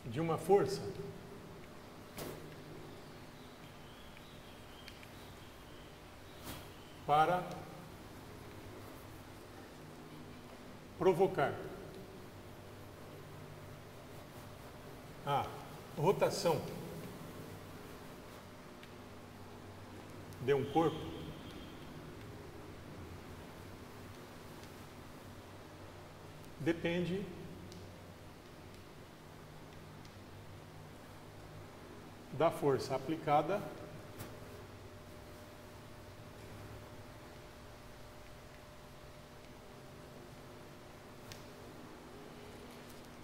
de uma força para provocar a rotação de um corpo depende da força aplicada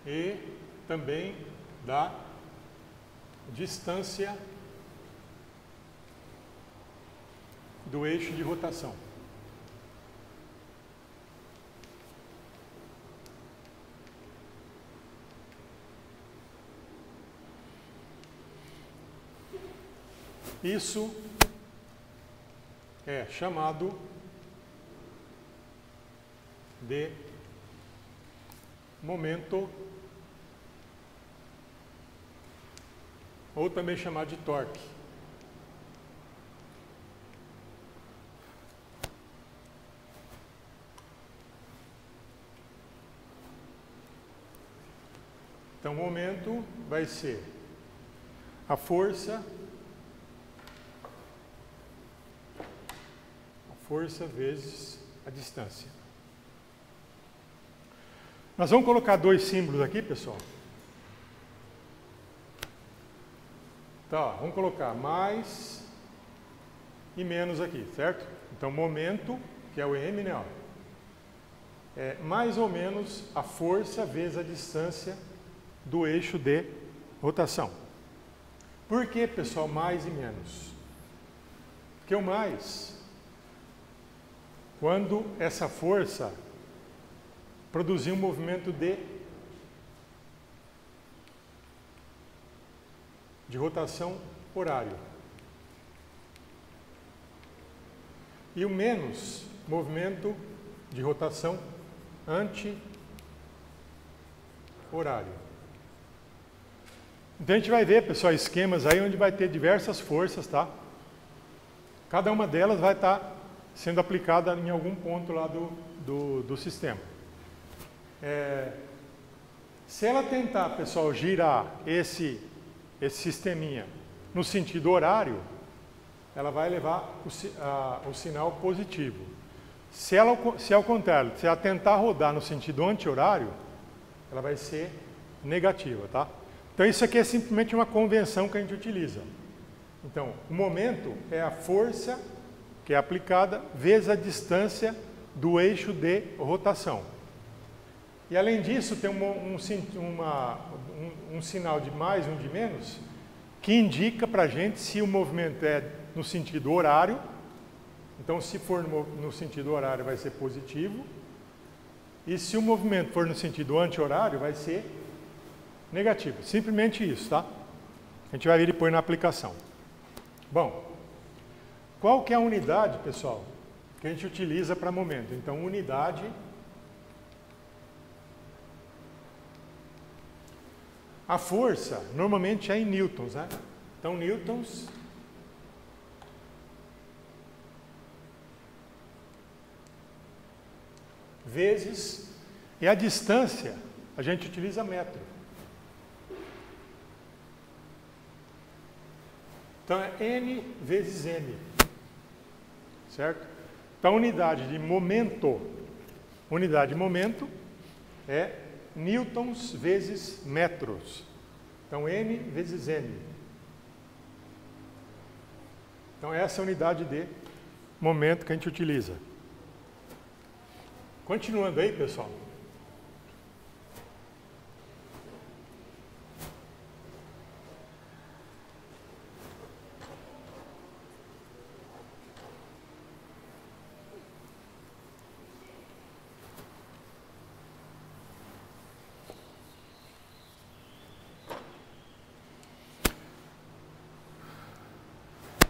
e também da distância do eixo de rotação. Isso é chamado de momento, ou também chamado de torque. Então, o momento vai ser a força vezes a distância. Nós vamos colocar dois símbolos aqui, pessoal. Tá, vamos colocar mais e menos aqui, certo? Então, momento, que é o M, né? Ó, é mais ou menos a força vezes a distância do eixo de rotação. Por que, pessoal, mais e menos? Porque o mais, quando essa força produzir um movimento de rotação horário. E o menos, movimento de rotação anti-horário. Então a gente vai ver, pessoal, esquemas aí onde vai ter diversas forças, tá? Cada uma delas vai estar sendo aplicada em algum ponto lá do sistema. Se ela tentar, pessoal, girar esse sisteminha no sentido horário, ela vai levar o sinal positivo. Se ao contrário, se ela tentar rodar no sentido anti-horário, ela vai ser negativa, tá? Então isso aqui é simplesmente uma convenção que a gente utiliza. Então, o momento é a força que é aplicada vezes a distância do eixo de rotação. E além disso, tem um sinal de mais, um de menos, que indica para a gente se o movimento é no sentido horário. Então, se for no sentido horário, vai ser positivo. E se o movimento for no sentido anti-horário, vai ser negativo. Simplesmente isso, tá? A gente vai ver depois na aplicação. Bom, qual que é a unidade, pessoal, que a gente utiliza para momento? Então, unidade a força normalmente é em newtons, né? Então, newtons vezes, e a distância a gente utiliza metro. Então é N vezes M, certo? Então a unidade de momento é newtons vezes metros. Então N vezes M. Então essa é a unidade de momento que a gente utiliza. Continuando aí, pessoal.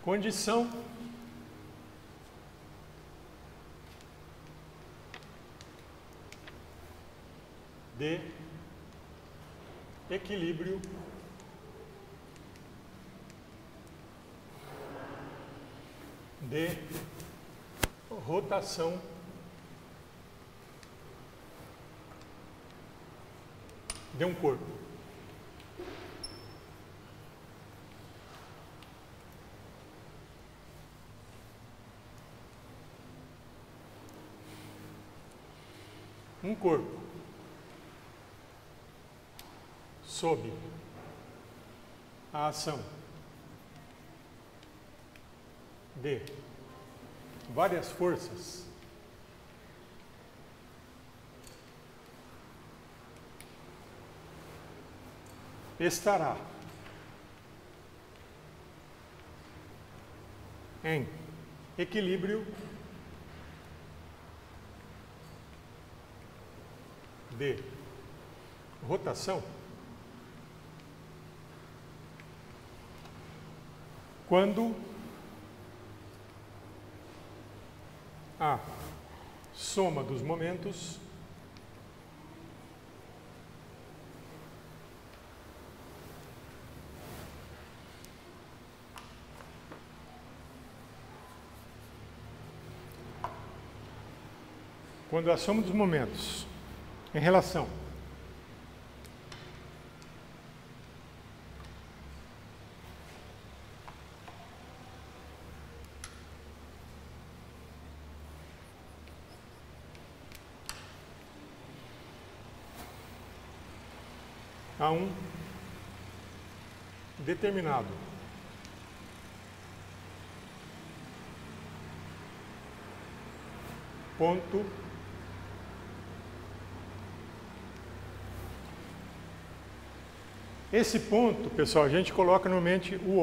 Condição de equilíbrio de rotação de um corpo. Um corpo sob a ação de várias forças estará em equilíbrio de rotação quando a soma dos momentos em relação a um determinado ponto esse ponto, pessoal, a gente coloca normalmente o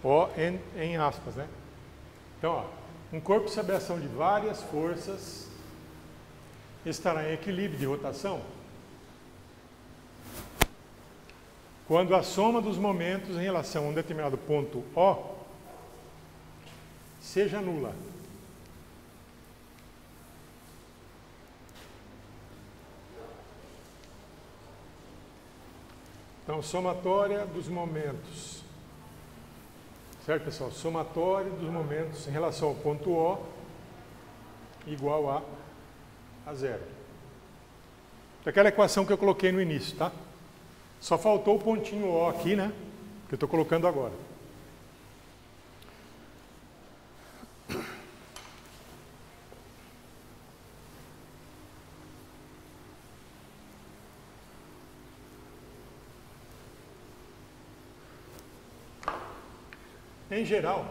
O em aspas, né? Então, ó, um corpo sob a ação de várias forças estará em equilíbrio de rotação quando a soma dos momentos em relação a um determinado ponto O seja nula. Então, somatória dos momentos. Certo, pessoal? Somatória dos momentos em relação ao ponto O igual a zero. Aquela equação que eu coloquei no início, tá? Só faltou o pontinho O aqui, né? Que eu estou colocando agora. Em geral,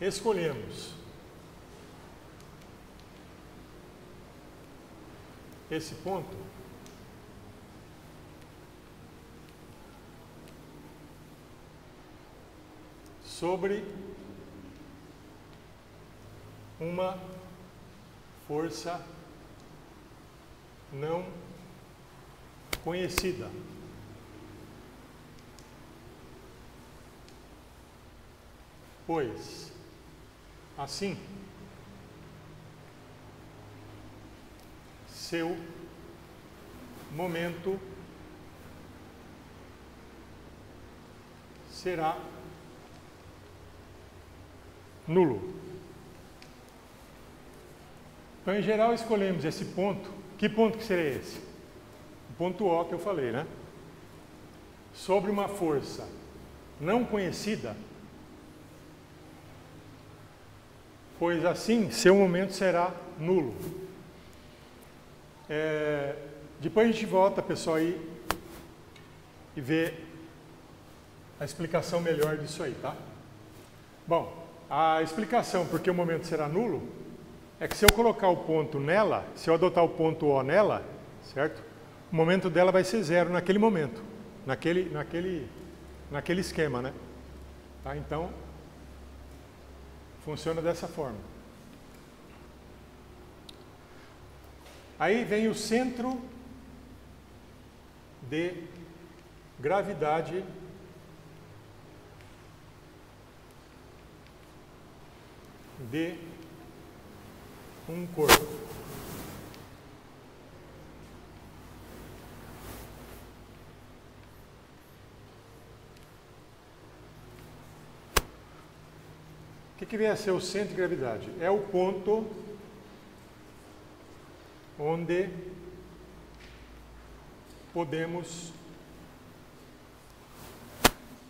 escolhemos esse ponto sobre uma força não conhecida. Pois, assim, seu momento será nulo. Então, em geral, escolhemos esse ponto. Que ponto que seria esse? O ponto O que eu falei, né? Sobre uma força não conhecida, pois assim seu momento será nulo. Depois a gente volta, pessoal, aí e vê a explicação melhor disso aí, tá? Bom, a explicação porque o momento será nulo é que se eu colocar o ponto nela, se eu adotar o ponto O nela, certo? O momento dela vai ser zero naquele momento, naquele esquema, né? Tá? Então, funciona dessa forma. Aí vem o centro de gravidade de um corpo. que vem a ser o centro de gravidade? É o ponto onde podemos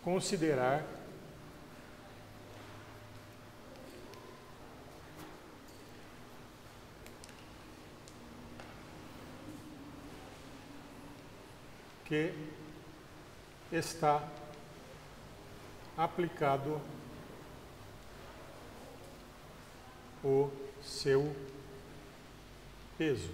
considerar que está aplicado o seu peso.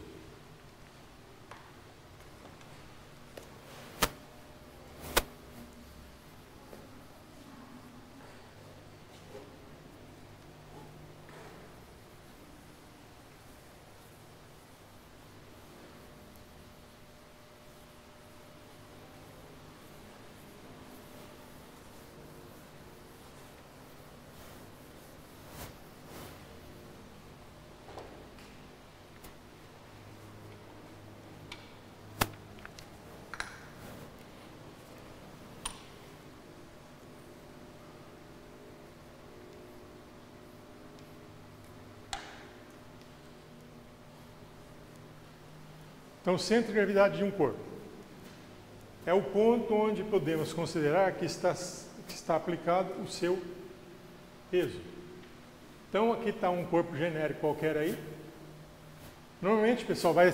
Então, o centro de gravidade de um corpo é o ponto onde podemos considerar que está aplicado o seu peso. Então, aqui está um corpo genérico qualquer aí. Normalmente, pessoal, vai